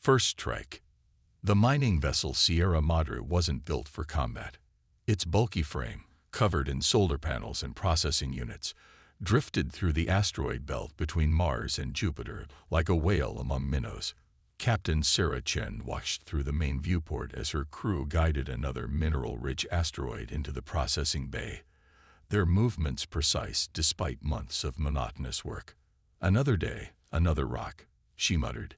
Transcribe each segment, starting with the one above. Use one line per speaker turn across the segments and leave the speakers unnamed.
First strike. The mining vessel Sierra Madre wasn't built for combat. Its bulky frame, covered in solar panels and processing units, drifted through the asteroid belt between Mars and Jupiter like a whale among minnows. Captain Sarah Chen watched through the main viewport as her crew guided another mineral-rich asteroid into the processing bay, their movements precise despite months of monotonous work. "Another day, another rock," she muttered,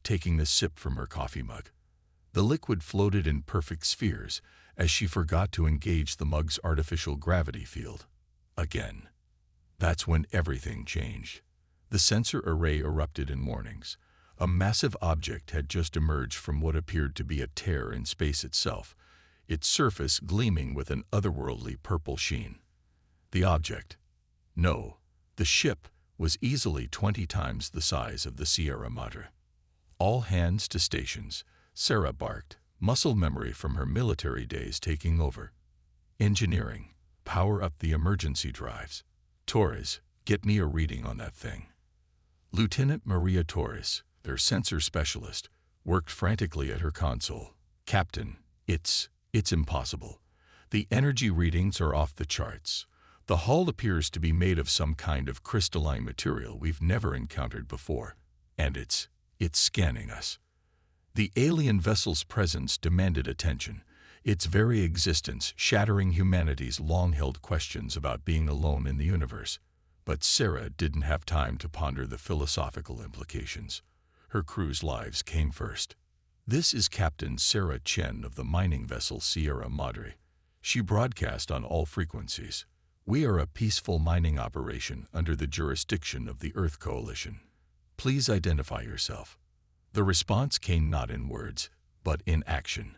taking a sip from her coffee mug. The liquid floated in perfect spheres as she forgot to engage the mug's artificial gravity field. Again. That's when everything changed. The sensor array erupted in warnings. A massive object had just emerged from what appeared to be a tear in space itself, its surface gleaming with an otherworldly purple sheen. The object? No, the ship was easily 20 times the size of the Sierra Madre. "All hands to stations," Sarah barked, muscle memory from her military days taking over. "Engineering, power up the emergency drives. Torres, get me a reading on that thing." Lieutenant Maria Torres, their sensor specialist, worked frantically at her console. "Captain, it's impossible. The energy readings are off the charts. The hull appears to be made of some kind of crystalline material we've never encountered before, and it's scanning us." The alien vessel's presence demanded attention, its very existence shattering humanity's long-held questions about being alone in the universe. But Sarah didn't have time to ponder the philosophical implications. Her crew's lives came first. "This is Captain Sarah Chen of the mining vessel Sierra Madre." She broadcast on all frequencies. "We are a peaceful mining operation under the jurisdiction of the Earth Coalition. Please identify yourself." The response came not in words, but in action.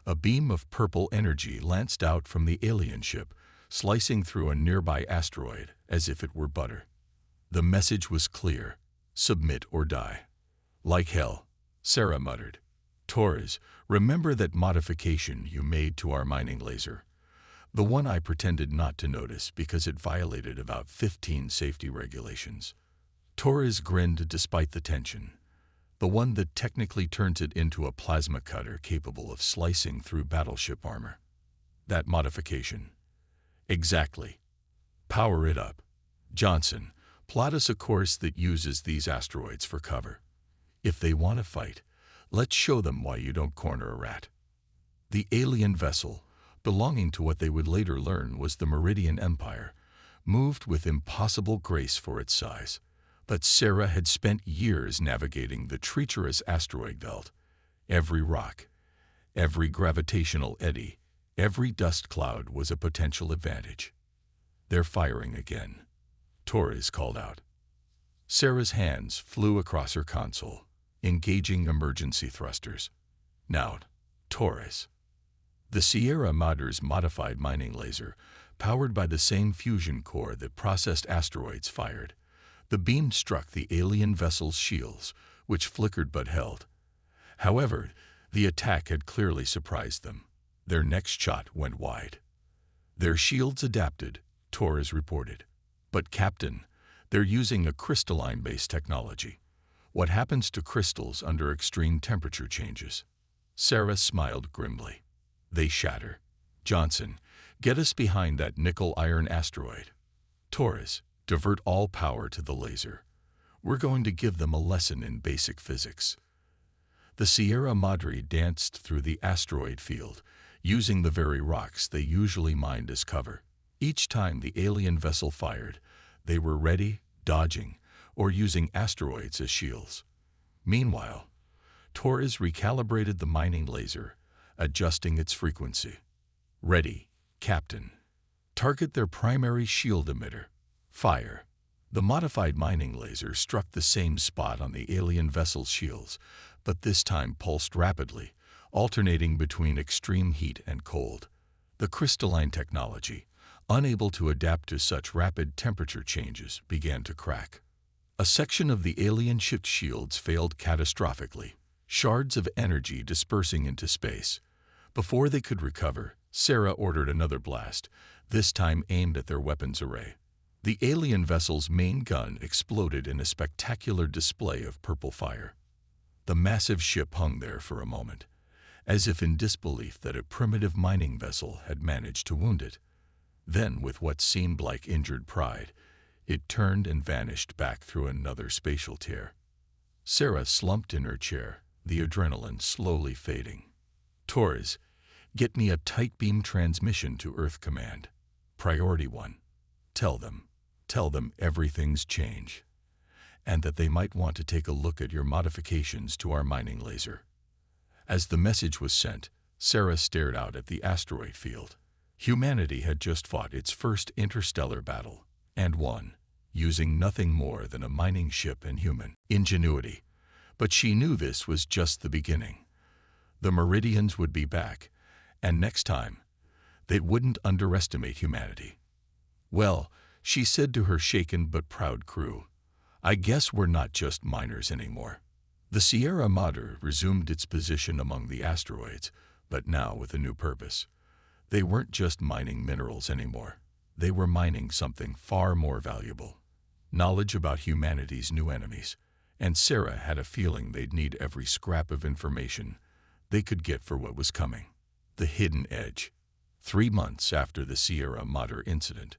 A beam of purple energy lanced out from the alien ship, slicing through a nearby asteroid as if it were butter. The message was clear: submit or die. "Like hell," Sarah muttered. "Torres, remember that modification you made to our mining laser? The one I pretended not to notice because it violated about 15 safety regulations." Torres grinned despite the tension. "The one that technically turns it into a plasma cutter capable of slicing through battleship armor. That modification." "Exactly. Power it up. Johnson, plot us a course that uses these asteroids for cover. If they want to fight, let's show them why you don't corner a rat." The alien vessel, belonging to what they would later learn was the Meridian Empire, moved with impossible grace for its size. But Sarah had spent years navigating the treacherous asteroid belt. Every rock, every gravitational eddy, every dust cloud was a potential advantage. "They're firing again," Torres called out. Sarah's hands flew across her console, engaging emergency thrusters. "Now, Torres." The Sierra Madre's modified mining laser, powered by the same fusion core that processed asteroids, fired. The beam struck the alien vessel's shields, which flickered but held. However, the attack had clearly surprised them. Their next shot went wide. "Their shields adapted," Torres reported. "But Captain, they're using a crystalline-based technology. What happens to crystals under extreme temperature changes?" Sarah smiled grimly. "They shatter. Johnson, get us behind that nickel-iron asteroid. Torres, divert all power to the laser. We're going to give them a lesson in basic physics." The Sierra Madre danced through the asteroid field, using the very rocks they usually mined as cover. Each time the alien vessel fired, they were ready, dodging, or using asteroids as shields. Meanwhile, Torres recalibrated the mining laser, adjusting its frequency. "Ready, Captain. Target their primary shield emitter. Fire." The modified mining laser struck the same spot on the alien vessel's shields, but this time pulsed rapidly, alternating between extreme heat and cold. The crystalline technology, unable to adapt to such rapid temperature changes, began to crack. A section of the alien ship's shields failed catastrophically, shards of energy dispersing into space. Before they could recover, Sarah ordered another blast, this time aimed at their weapons array. The alien vessel's main gun exploded in a spectacular display of purple fire. The massive ship hung there for a moment, as if in disbelief that a primitive mining vessel had managed to wound it. Then, with what seemed like injured pride, it turned and vanished back through another spatial tear. Sarah slumped in her chair, the adrenaline slowly fading. "Torres, get me a tight beam transmission to Earth Command. Priority 1. Tell them everything's changed, and that they might want to take a look at your modifications to our mining laser." As the message was sent, Sarah stared out at the asteroid field. Humanity had just fought its first interstellar battle, and won, using nothing more than a mining ship and human ingenuity. But she knew this was just the beginning. The Meridians would be back, and next time, they wouldn't underestimate humanity. "Well," she said to her shaken but proud crew, "I guess we're not just miners anymore." The Sierra Madre resumed its position among the asteroids, but now with a new purpose. They weren't just mining minerals anymore. They were mining something far more valuable: knowledge about humanity's new enemies. And Sarah had a feeling they'd need every scrap of information they could get for what was coming. The hidden edge. 3 months after the Sierra Madre incident,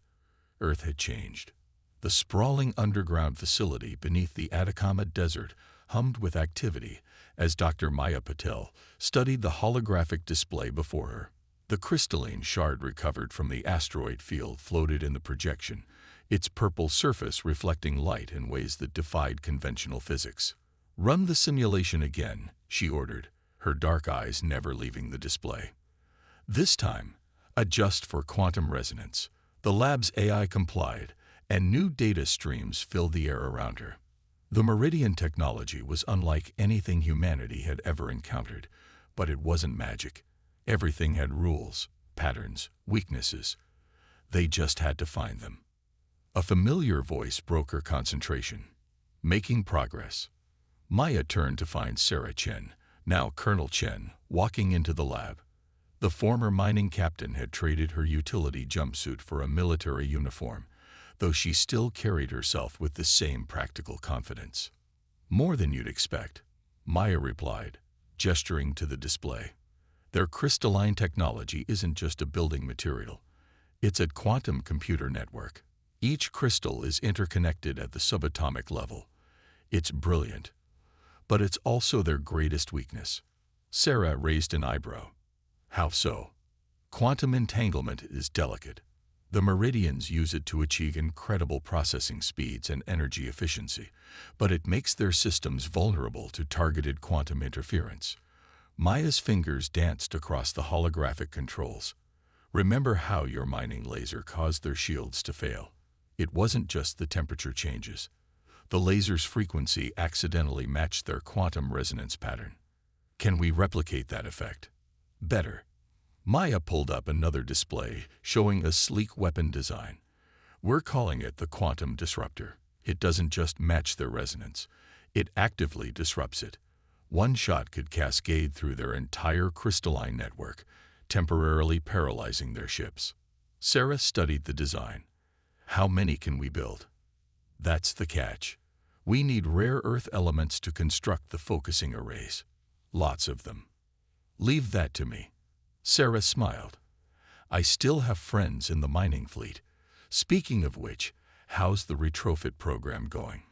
Earth had changed. The sprawling underground facility beneath the Atacama Desert hummed with activity as Dr. Maya Patel studied the holographic display before her. The crystalline shard recovered from the asteroid field floated in the projection, its purple surface reflecting light in ways that defied conventional physics. "Run the simulation again," she ordered, her dark eyes never leaving the display. This time, adjust for quantum resonance. The lab's AI complied, and new data streams filled the air around her. The Meridian technology was unlike anything humanity had ever encountered, but it wasn't magic. Everything had rules, patterns, weaknesses. They just had to find them. A familiar voice broke her concentration. "Making progress." Maya turned to find Sarah Chen, now Colonel Chen, walking into the lab. The former mining captain had traded her utility jumpsuit for a military uniform, though she still carried herself with the same practical confidence. "More than you'd expect," Maya replied, gesturing to the display. "Their crystalline technology isn't just a building material. It's a quantum computer network. Each crystal is interconnected at the subatomic level. It's brilliant, but it's also their greatest weakness." Sarah raised an eyebrow. "How so?" "Quantum entanglement is delicate. The Meridians use it to achieve incredible processing speeds and energy efficiency, but it makes their systems vulnerable to targeted quantum interference." Maya's fingers danced across the holographic controls. "Remember how your mining laser caused their shields to fail? It wasn't just the temperature changes. The laser's frequency accidentally matched their quantum resonance pattern. Can we replicate that effect?" "Better." Maya pulled up another display showing a sleek weapon design. "We're calling it the Quantum Disruptor. It doesn't just match their resonance. It actively disrupts it. One shot could cascade through their entire crystalline network, temporarily paralyzing their ships." Sarah studied the design. "How many can we build?" "That's the catch. We need rare earth elements to construct the focusing arrays. Lots of them." "Leave that to me." Sarah smiled. "I still have friends in the mining fleet. Speaking of which, how's the retrofit program going?"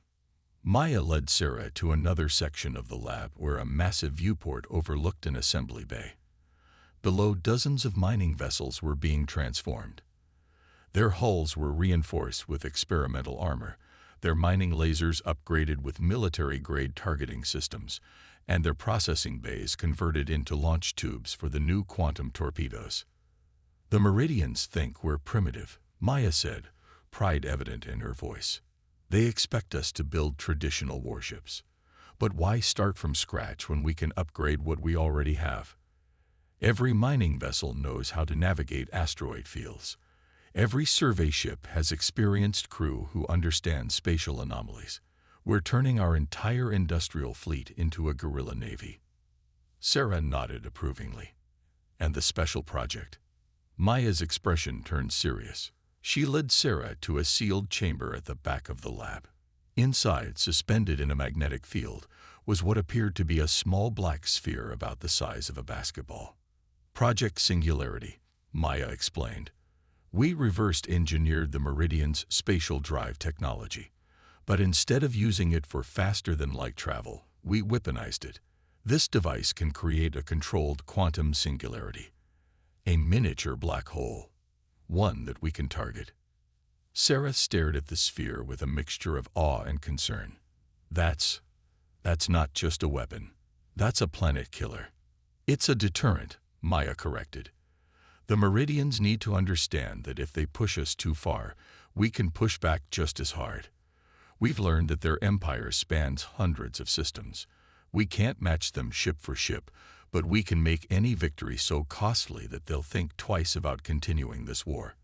Maya led Sarah to another section of the lab where a massive viewport overlooked an assembly bay. Below, dozens of mining vessels were being transformed. Their hulls were reinforced with experimental armor, their mining lasers upgraded with military-grade targeting systems, and their processing bays converted into launch tubes for the new quantum torpedoes. "The Meridians think we're primitive," Maya said, pride evident in her voice. "They expect us to build traditional warships. But why start from scratch when we can upgrade what we already have? Every mining vessel knows how to navigate asteroid fields. Every survey ship has experienced crew who understand spatial anomalies. We're turning our entire industrial fleet into a guerrilla navy." Sarah nodded approvingly. "And the special project?" Maya's expression turned serious. She led Sarah to a sealed chamber at the back of the lab. Inside, suspended in a magnetic field, was what appeared to be a small black sphere about the size of a basketball. Project Singularity, Maya explained. We reversed engineered the Meridian's spatial drive technology, but instead of using it for faster-than-light travel, we weaponized it. This device can create a controlled quantum singularity, a miniature black hole, one that we can target. Sarah stared at the sphere with a mixture of awe and concern. That's not just a weapon. That's a planet killer. It's a deterrent, Maya corrected. The Meridians need to understand that if they push us too far, we can push back just as hard. We've learned that their empire spans hundreds of systems. We can't match them ship for ship, but we can make any victory so costly that they'll think twice about continuing this war.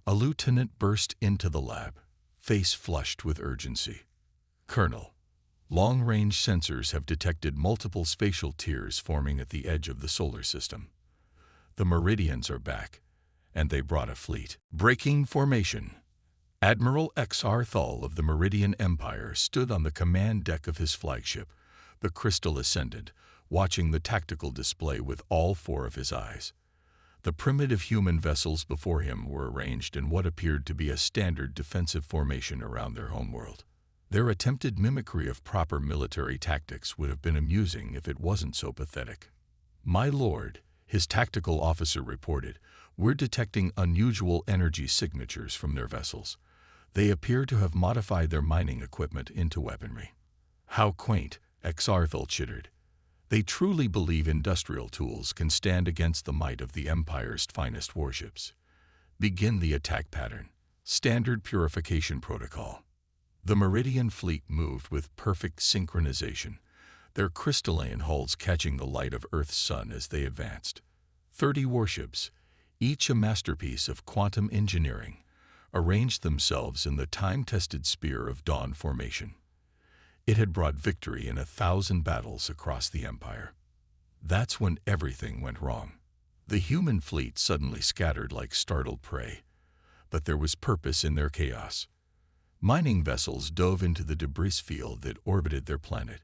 A lieutenant burst into the lab, face flushed with urgency. Colonel, long-range sensors have detected multiple spatial tiers forming at the edge of the solar system. The Meridians are back, and they brought a fleet. Breaking formation. Admiral X. Arthal of the Meridian Empire stood on the command deck of his flagship, the Crystal Ascendant, watching the tactical display with all four of his eyes. The primitive human vessels before him were arranged in what appeared to be a standard defensive formation around their homeworld. Their attempted mimicry of proper military tactics would have been amusing if it wasn't so pathetic. My lord, his tactical officer reported, we're detecting unusual energy signatures from their vessels. They appear to have modified their mining equipment into weaponry. How quaint, Exarthal chittered. They truly believe industrial tools can stand against the might of the Empire's finest warships. Begin the attack pattern. Standard purification protocol. The Meridian fleet moved with perfect synchronization, their crystalline hulls catching the light of Earth's sun as they advanced. 30 warships, each a masterpiece of quantum engineering, arranged themselves in the time-tested Spear of Dawn formation. It had brought victory in 1,000 battles across the Empire. That's when everything went wrong. The human fleet suddenly scattered like startled prey, but there was purpose in their chaos. Mining vessels dove into the debris field that orbited their planet,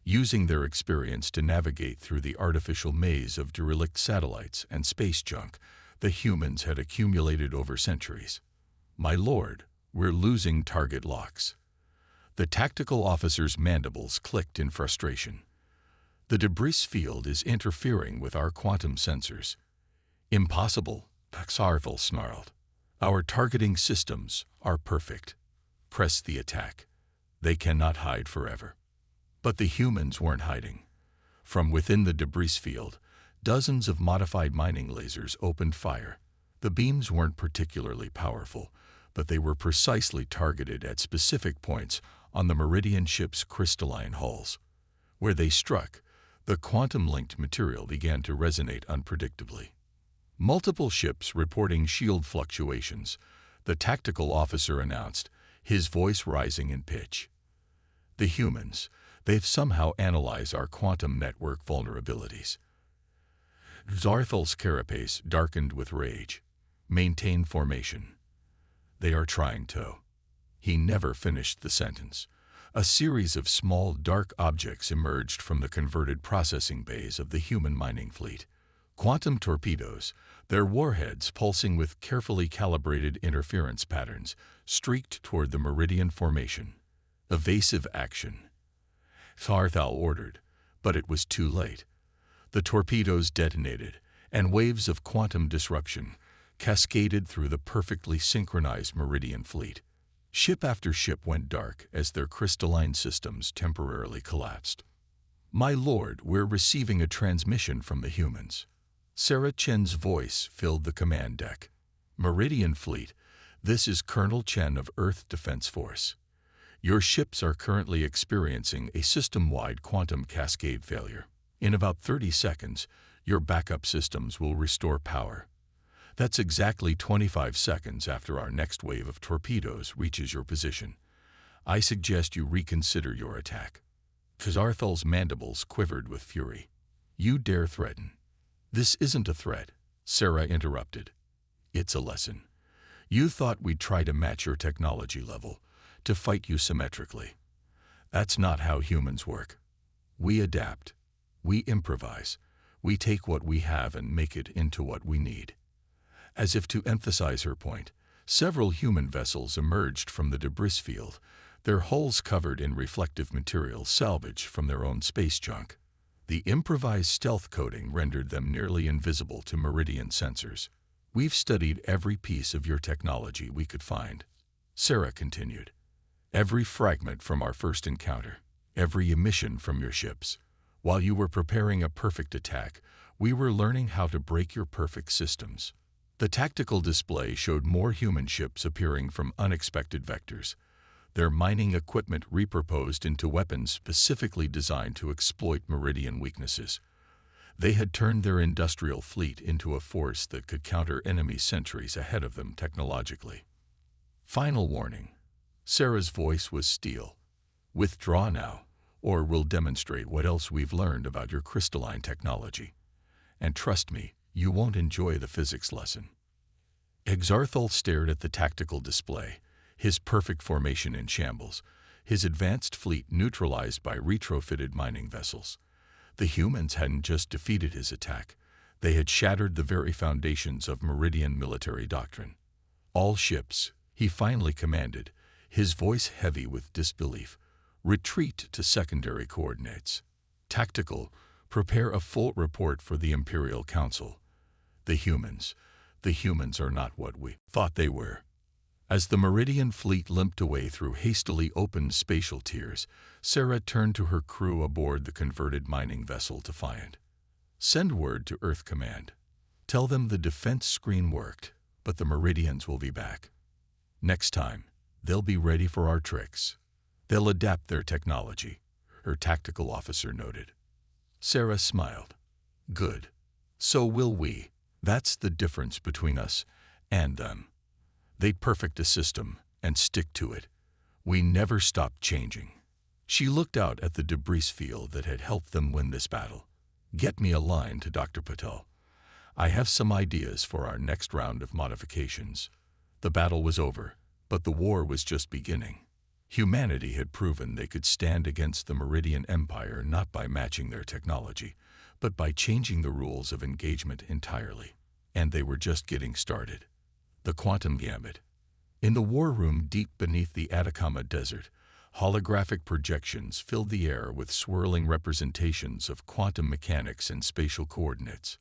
using their experience to navigate through the artificial maze of derelict satellites and space junk the humans had accumulated over centuries. My lord, we're losing target locks. The tactical officer's mandibles clicked in frustration. The debris field is interfering with our quantum sensors. Impossible, Paxarthal snarled. Our targeting systems are perfect. Press the attack. They cannot hide forever. But the humans weren't hiding. From within the debris field, dozens of modified mining lasers opened fire. The beams weren't particularly powerful, but they were precisely targeted at specific points on the Meridian ship's crystalline hulls. Where they struck, the quantum-linked material began to resonate unpredictably. Multiple ships reporting shield fluctuations, the tactical officer announced, his voice rising in pitch. The humans, they've somehow analyzed our quantum network vulnerabilities. Zarthal's carapace darkened with rage. Maintain formation. They are trying to. He never finished the sentence. A series of small, dark objects emerged from the converted processing bays of the human mining fleet. Quantum torpedoes, their warheads pulsing with carefully calibrated interference patterns, streaked toward the Meridian formation. Evasive action. Zarthal ordered, but it was too late. The torpedoes detonated, and waves of quantum disruption cascaded through the perfectly synchronized Meridian fleet. Ship after ship went dark as their crystalline systems temporarily collapsed. My lord, we're receiving a transmission from the humans. Sarah Chen's voice filled the command deck. Meridian fleet, this is Colonel Chen of Earth Defense Force. Your ships are currently experiencing a system-wide quantum cascade failure. In about 30 seconds, your backup systems will restore power. That's exactly 25 seconds after our next wave of torpedoes reaches your position. I suggest you reconsider your attack. Kazarthal's mandibles quivered with fury. You dare threaten. This isn't a threat, Sarah interrupted. It's a lesson. You thought we'd try to match your technology level, to fight you symmetrically. That's not how humans work. We adapt. We improvise. We take what we have and make it into what we need. As if to emphasize her point, several human vessels emerged from the debris field, their hulls covered in reflective material salvaged from their own space junk. The improvised stealth coating rendered them nearly invisible to Meridian sensors. We've studied every piece of your technology we could find, Sarah continued. Every fragment from our first encounter, every emission from your ships. While you were preparing a perfect attack, we were learning how to break your perfect systems. The tactical display showed more human ships appearing from unexpected vectors, their mining equipment repurposed into weapons specifically designed to exploit Meridian weaknesses. They had turned their industrial fleet into a force that could counter enemy sentries ahead of them technologically. Final warning. Sarah's voice was steel. Withdraw now, or we'll demonstrate what else we've learned about your crystalline technology. And trust me, you won't enjoy the physics lesson. Exarthal stared at the tactical display, his perfect formation in shambles, his advanced fleet neutralized by retrofitted mining vessels. The humans hadn't just defeated his attack, they had shattered the very foundations of Meridian military doctrine. All ships, he finally commanded, his voice heavy with disbelief, retreat to secondary coordinates. Tactical, prepare a full report for the Imperial Council. The humans are not what we thought they were. As the Meridian fleet limped away through hastily opened spatial tiers, Sarah turned to her crew aboard the converted mining vessel Defiant. Send word to Earth Command. Tell them the defense screen worked, but the Meridians will be back. Next time, they'll be ready for our tricks. They'll adapt their technology, her tactical officer noted. Sarah smiled. Good. So will we. That's the difference between us and them. They'd perfect a system and stick to it. We never stopped changing. She looked out at the debris field that had helped them win this battle. Get me a line to Dr. Patel. I have some ideas for our next round of modifications. The battle was over, but the war was just beginning. Humanity had proven they could stand against the Meridian Empire not by matching their technology, but by changing the rules of engagement entirely. And they were just getting started. The quantum gambit. In the war room deep beneath the Atacama Desert, holographic projections filled the air with swirling representations of quantum mechanics and spatial coordinates.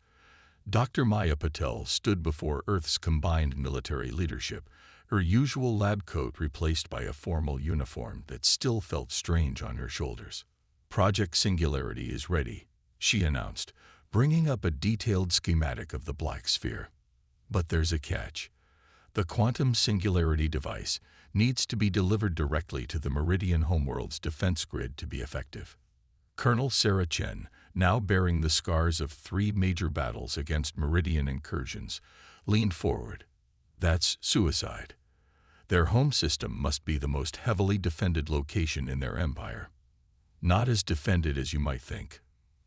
Dr. Maya Patel stood before Earth's combined military leadership, her usual lab coat replaced by a formal uniform that still felt strange on her shoulders. Project Singularity is ready, she announced, bringing up a detailed schematic of the black sphere. But there's a catch. The quantum singularity device needs to be delivered directly to the Meridian homeworld's defense grid to be effective. Colonel Sarah Chen, now bearing the scars of 3 major battles against Meridian incursions, leaned forward. That's suicide. Their home system must be the most heavily defended location in their empire. Not as defended as you might think,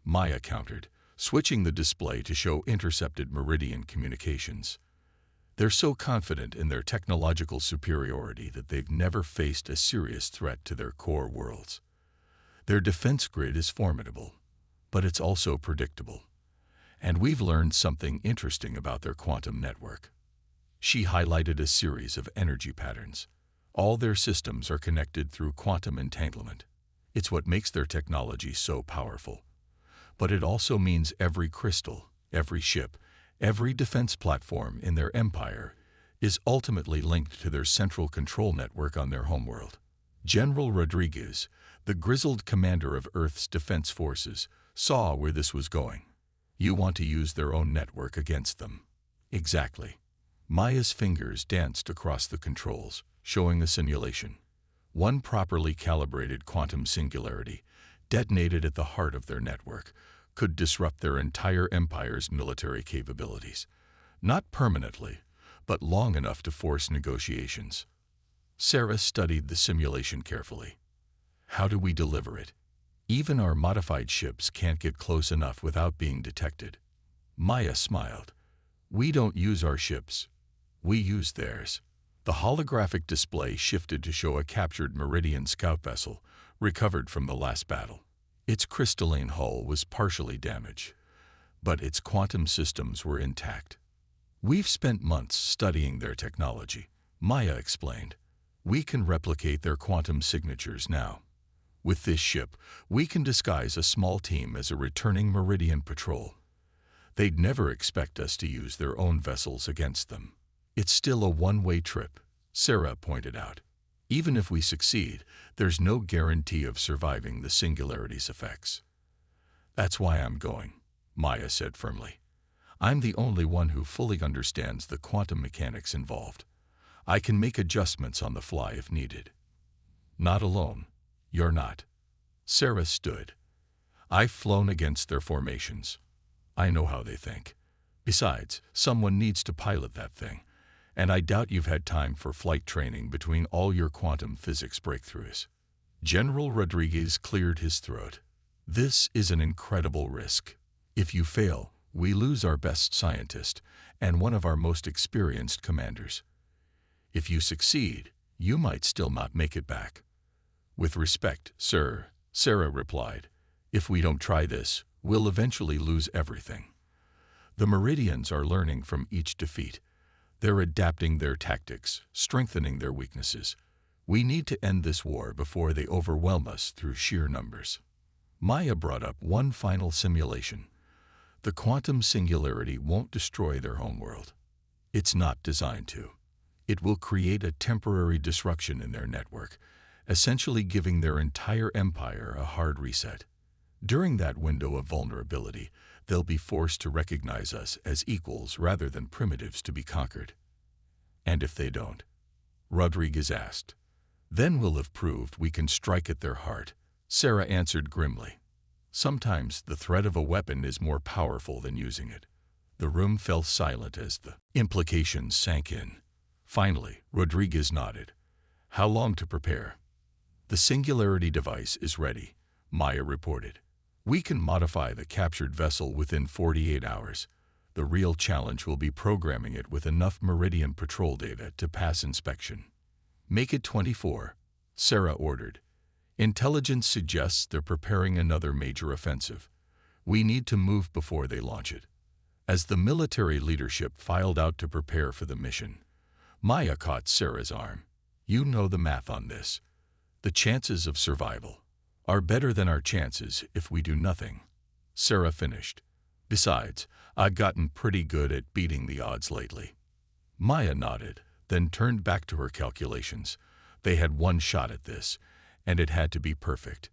Maya countered, switching the display to show intercepted Meridian communications. They're so confident in their technological superiority that they've never faced a serious threat to their core worlds. Their defense grid is formidable, but it's also predictable. And we've learned something interesting about their quantum network. She highlighted a series of energy patterns. All their systems are connected through quantum entanglement. It's what makes their technology so powerful. But it also means every crystal, every ship, every defense platform in their empire is ultimately linked to their central control network on their homeworld. General Rodriguez, the grizzled commander of Earth's defense forces, saw where this was going. You want to use their own network against them. Exactly. Maya's fingers danced across the controls, showing a simulation. One properly calibrated quantum singularity, detonated at the heart of their network, could disrupt their entire empire's military capabilities. Not permanently, but long enough to force negotiations. Sarah studied the simulation carefully. How do we deliver it? Even our modified ships can't get close enough without being detected. Maya smiled. We don't use our ships. We use theirs. The holographic display shifted to show a captured Meridian scout vessel, recovered from the last battle. Its crystalline hull was partially damaged, but its quantum systems were intact. "We've spent months studying their technology," Maya explained. "We can replicate their quantum signatures now. With this ship, we can disguise a small team as a returning Meridian patrol. They'd never expect us to use their own vessels against them." "It's still a one-way trip," Sarah pointed out. "Even if we succeed, there's no guarantee of surviving the singularity's effects." "That's why I'm going," Maya said firmly. "I'm the only one who fully understands the quantum mechanics involved. I can make adjustments on the fly if needed." "Not alone. You're not." Sarah stood. "I've flown against their formations. I know how they think. Besides, someone needs to pilot that thing, and I doubt you've had time for flight training between all your quantum physics breakthroughs." General Rodriguez cleared his throat. "This is an incredible risk. If you fail, we lose our best scientist and one of our most experienced commanders. If you succeed, you might still not make it back." "With respect, sir," Sarah replied, "if we don't try this, we'll eventually lose everything. The Meridians are learning from each defeat. They're adapting their tactics, strengthening their weaknesses. We need to end this war before they overwhelm us through sheer numbers." Maya brought up one final simulation. "The quantum singularity won't destroy their homeworld. It's not designed to. It will create a temporary disruption in their network, essentially giving their entire empire a hard reset. During that window of vulnerability, they'll be forced to recognize us as equals rather than primitives to be conquered." "And if they don't?" Rodriguez asked. "Then we'll have proved we can strike at their heart," Sarah answered grimly. "Sometimes the threat of a weapon is more powerful than using it." The room fell silent as the implications sank in. Finally, Rodriguez nodded. "How long to prepare?" "The singularity device is ready," Maya reported. "We can modify the captured vessel within 48 hours. The real challenge will be programming it with enough Meridian patrol data to pass inspection." "Make it 24, Sarah ordered. "Intelligence suggests they're preparing another major offensive. We need to move before they launch it." As the military leadership filed out to prepare for the mission, Maya caught Sarah's arm. "You know the math on this. The chances of survival are better than our chances if we do nothing," Sarah finished. "Besides, I've gotten pretty good at beating the odds lately." Maya nodded, then turned back to her calculations. They had one shot at this, and it had to be perfect.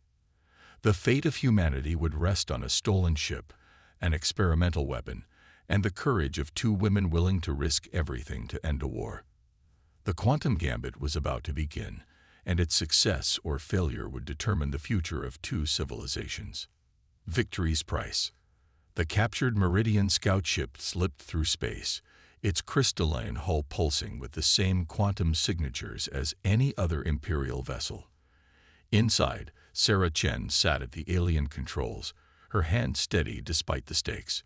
The fate of humanity would rest on a stolen ship, an experimental weapon, and the courage of two women willing to risk everything to end a war. The quantum gambit was about to begin, and its success or failure would determine the future of two civilizations. Victory's price. The captured Meridian scout ship slipped through space, its crystalline hull pulsing with the same quantum signatures as any other Imperial vessel. Inside, Sarah Chen sat at the alien controls, her hand steady despite the stakes.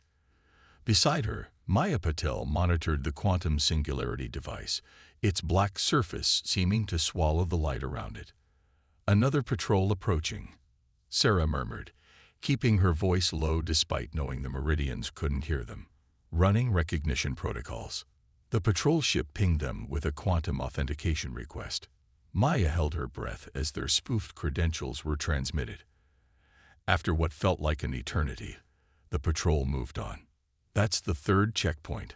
Beside her, Maya Patel monitored the quantum singularity device, its black surface seeming to swallow the light around it. "Another patrol approaching," Sarah murmured, keeping her voice low despite knowing the Meridians couldn't hear them. "Running recognition protocols." The patrol ship pinged them with a quantum authentication request. Maya held her breath as their spoofed credentials were transmitted. After what felt like an eternity, the patrol moved on. "That's the third checkpoint,"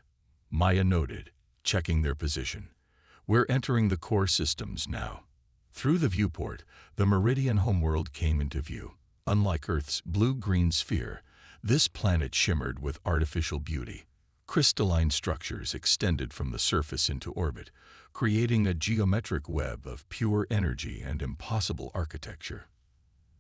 Maya noted, checking their position. "We're entering the core systems now." Through the viewport, the Meridian homeworld came into view. Unlike Earth's blue-green sphere, this planet shimmered with artificial beauty. Crystalline structures extended from the surface into orbit, creating a geometric web of pure energy and impossible architecture.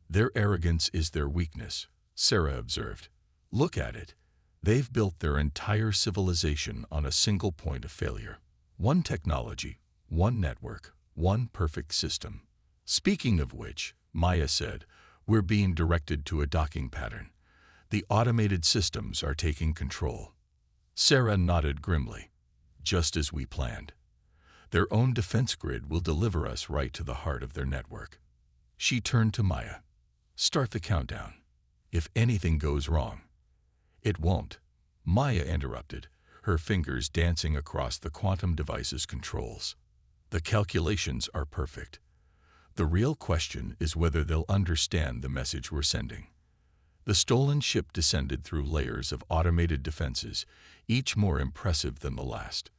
"Their arrogance is their weakness," Sarah observed. "Look at it. They've built their entire civilization on a single point of failure. One technology, one network, one perfect system." "Speaking of which," Maya said, "we're being directed to a docking pattern. The automated systems are taking control." Sarah nodded grimly. "Just as we planned. Their own defense grid will deliver us right to the heart of their network." She turned to Maya. "Start the countdown." If anything goes wrong. It won't, Maya interrupted, her fingers dancing across the quantum device's controls. The calculations are perfect. The real question is whether they'll understand the message we're sending. The stolen ship descended through layers of automated defenses, each more impressive than the last.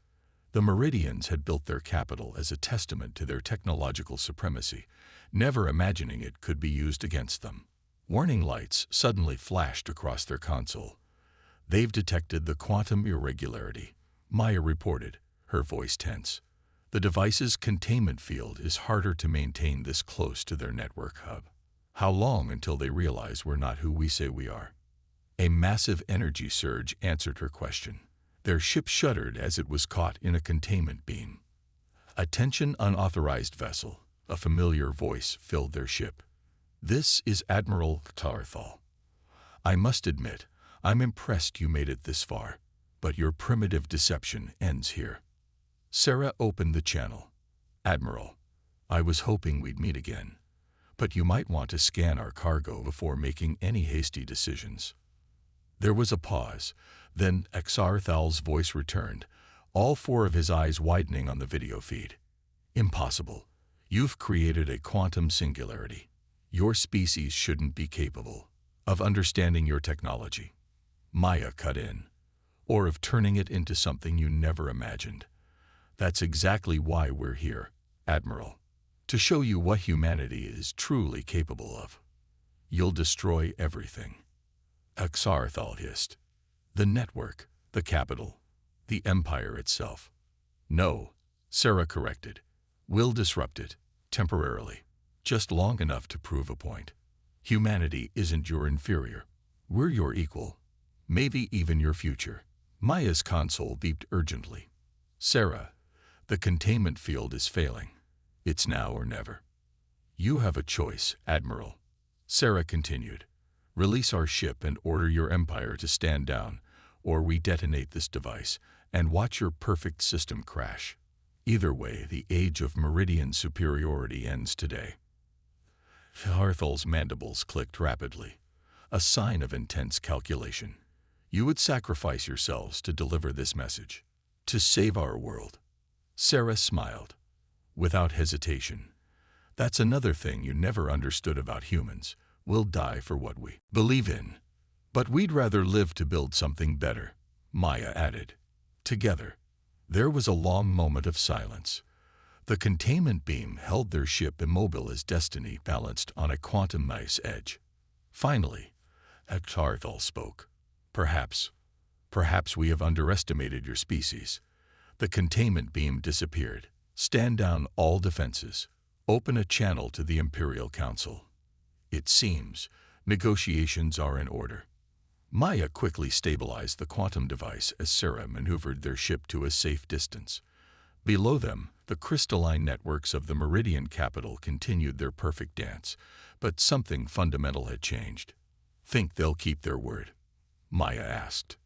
The Meridians had built their capital as a testament to their technological supremacy, never imagining it could be used against them. Warning lights suddenly flashed across their console. They've detected the quantum irregularity, Maya reported, her voice tense. The device's containment field is harder to maintain this close to their network hub. How long until they realize we're not who we say we are? A massive energy surge answered her question. Their ship shuddered as it was caught in a containment beam. "Attention, unauthorized vessel," a familiar voice filled their ship. "This is Admiral Tarthal. I must admit, I'm impressed you made it this far, but your primitive deception ends here." Sarah opened the channel. "Admiral, I was hoping we'd meet again, but you might want to scan our cargo before making any hasty decisions." There was a pause, then Exarthal's voice returned, all four of his eyes widening on the video feed. "Impossible. You've created a quantum singularity. Your species shouldn't be capable of understanding your technology." Maya cut in. "Or of turning it into something you never imagined. That's exactly why we're here, Admiral. To show you what humanity is truly capable of. You'll destroy everything." Exarthal hissed. "The network, the capital, the empire itself." "No," Sarah corrected. "We'll disrupt it, temporarily, just long enough to prove a point. Humanity isn't your inferior. We're your equal, maybe even your future." Maya's console beeped urgently. "Sarah, the containment field is failing. It's now or never." "You have a choice, Admiral," Sarah continued. "Release our ship and order your empire to stand down, or we detonate this device and watch your perfect system crash. Either way, the age of Meridian superiority ends today." Harthal's mandibles clicked rapidly, a sign of intense calculation. "You would sacrifice yourselves to deliver this message, to save our world." Sarah smiled, without hesitation. "That's another thing you never understood about humans. We'll die for what we believe in. But we'd rather live to build something better," Maya added. Together. There was a long moment of silence. The containment beam held their ship immobile as destiny balanced on a quantum knife's edge. Finally, Exarthal spoke. Perhaps we have underestimated your species." The containment beam disappeared. "Stand down all defenses. Open a channel to the Imperial Council. It seems negotiations are in order." Maya quickly stabilized the quantum device as Sarah maneuvered their ship to a safe distance. Below them, the crystalline networks of the Meridian capital continued their perfect dance, but something fundamental had changed. "Think they'll keep their word?" Maya asked.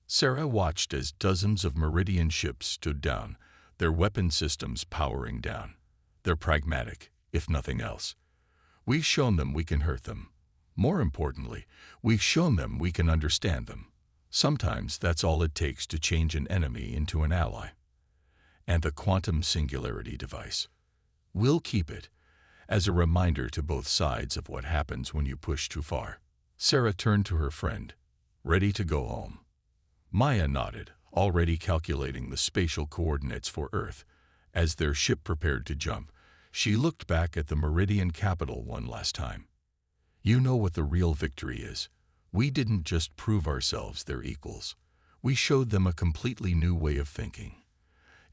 Sarah watched as dozens of Meridian ships stood down, their weapon systems powering down. "They're pragmatic, if nothing else. We've shown them we can hurt them. More importantly, we've shown them we can understand them. Sometimes that's all it takes to change an enemy into an ally." "And the quantum singularity device. We'll keep it, as a reminder to both sides of what happens when you push too far." Sarah turned to her friend. "Ready to go home?" Maya nodded, already calculating the spatial coordinates for Earth. As their ship prepared to jump, she looked back at the Meridian capital one last time. "You know what the real victory is. We didn't just prove ourselves their equals. We showed them a completely new way of thinking.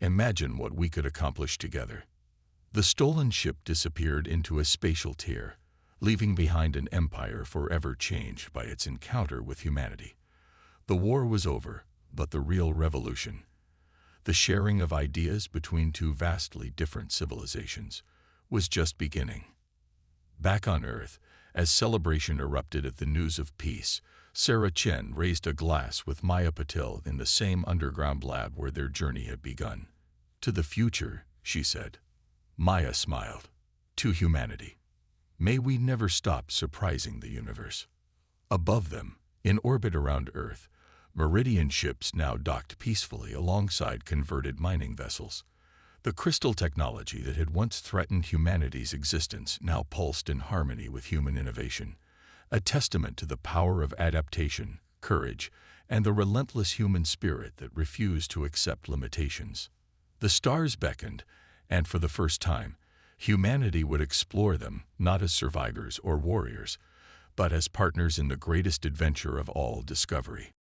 Imagine what we could accomplish together." The stolen ship disappeared into a spatial tear, leaving behind an empire forever changed by its encounter with humanity. The war was over, but the real revolution, the sharing of ideas between two vastly different civilizations, was just beginning. Back on Earth, as celebration erupted at the news of peace, Sarah Chen raised a glass with Maya Patil in the same underground lab where their journey had begun. "To the future," she said. Maya smiled. "To humanity. May we never stop surprising the universe." Above them, in orbit around Earth, Meridian ships now docked peacefully alongside converted mining vessels. The crystal technology that had once threatened humanity's existence now pulsed in harmony with human innovation, a testament to the power of adaptation, courage, and the relentless human spirit that refused to accept limitations. The stars beckoned, and for the first time, humanity would explore them not as survivors or warriors, but as partners in the greatest adventure of all, discovery.